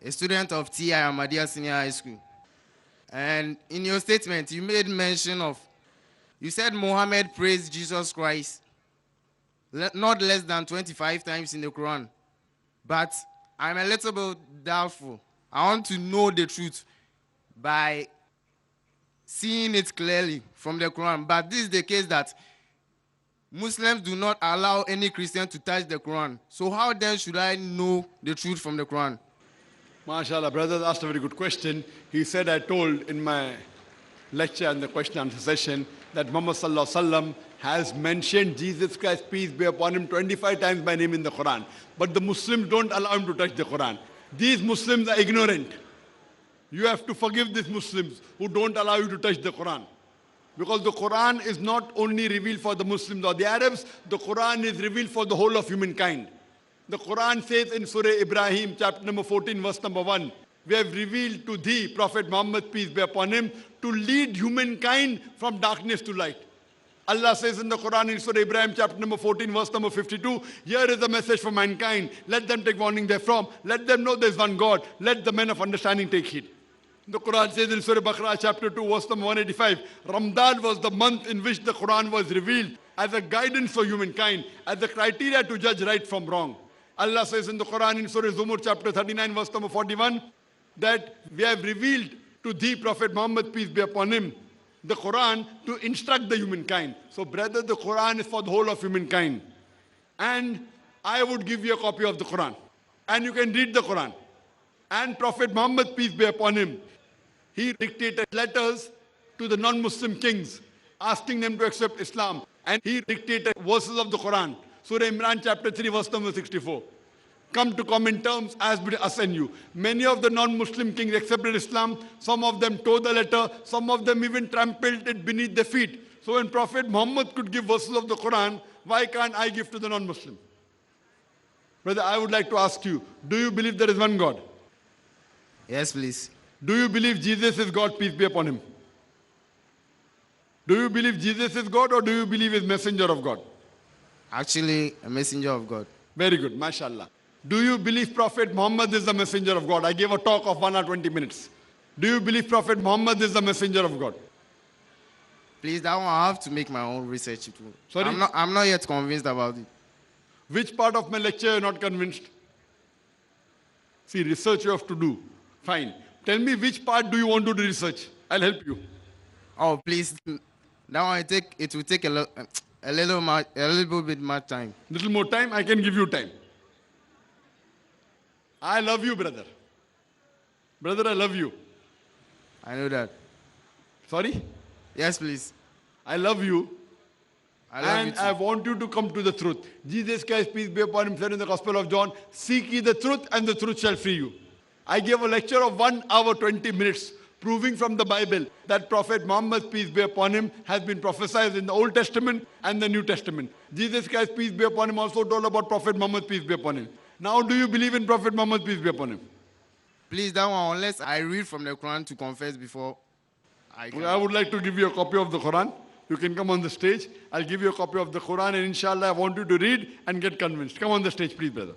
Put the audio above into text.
a student of TI Ahmadiyya Senior High School. And in your statement, you made mention of, you said Muhammad praised Jesus Christ not less than 25 times in the Quran. But I'm a little bit doubtful. I want to know the truth by seeing it clearly from the Quran. But this is the case that Muslims do not allow any Christian to touch the Quran. So how then should I know the truth from the Quran? MashaAllah, brother asked a very good question. He said, I told in my lecture and the question and answer session that Muhammad Sallallahu Alaihi Wasallam has mentioned Jesus Christ, peace be upon him, 25 times by name in the Quran. But the Muslims don't allow him to touch the Quran. These Muslims are ignorant. You have to forgive these Muslims who don't allow you to touch the Quran. Because the Quran is not only revealed for the Muslims or the Arabs, the Quran is revealed for the whole of humankind. The Quran says in Surah Ibrahim, chapter number 14, verse number 1, we have revealed to thee, Prophet Muhammad, peace be upon him, to lead humankind from darkness to light. Allah says in the Quran in Surah Ibrahim, chapter number 14, verse number 52, here is a message for mankind. Let them take warning therefrom. Let them know there is one God. Let the men of understanding take heed. The Quran says in Surah Baqarah, chapter 2, verse number 185, Ramadan was the month in which the Quran was revealed as a guidance for humankind, as a criteria to judge right from wrong. Allah says in the Quran in Surah Zumur, chapter 39, verse number 41, that we have revealed to thee, Prophet Muhammad, peace be upon him, the Quran to instruct the humankind. So brother, the Quran is for the whole of humankind. And I would give you a copy of the Quran. And you can read the Quran. And Prophet Muhammad, peace be upon him, he dictated letters to the non-Muslim kings, asking them to accept Islam. And he dictated verses of the Quran. Surah Imran, chapter 3, verse number 64. Come to common terms as between us and you. Many of the non-Muslim kings accepted Islam. Some of them tore the letter. Some of them even trampled it beneath their feet. So when Prophet Muhammad could give verses of the Quran, why can't I give to the non-Muslim? Brother, I would like to ask you, do you believe there is one God? Yes, please. Do you believe Jesus is God, peace be upon him? Do you believe Jesus is God or do you believe he's messenger of God? Actually, a messenger of God. Very good, mashallah. Do you believe Prophet Muhammad is the messenger of God? I gave a talk of 1 or 20 minutes. Do you believe Prophet Muhammad is the messenger of God? Please, that one I have to make my own research too. Sorry? I'm not yet convinced about it. Which part of my lecture you're not convinced? See, research you have to do. Fine. Tell me which part do you want to do research? I'll help you. Oh, please. That one it will take a little bit more time. Little more time? I can give you time. I love you, brother. Brother, I love you. I know that. Sorry? Yes, please. I love you. I love you and too. I want you to come to the truth. Jesus Christ, peace be upon him, said in the Gospel of John, seek ye the truth and the truth shall free you. I gave a lecture of 1 hour, 20 minutes, proving from the Bible that Prophet Muhammad, peace be upon him, has been prophesied in the Old Testament and the New Testament. Jesus Christ, peace be upon him, also told about Prophet Muhammad, peace be upon him. Now, do you believe in Prophet Muhammad, peace be upon him? Please, that one, unless I read from the Quran to confess before I would like to give you a copy of the Quran. You can come on the stage. I'll give you a copy of the Quran and inshallah I want you to read and get convinced. Come on the stage, please, brother.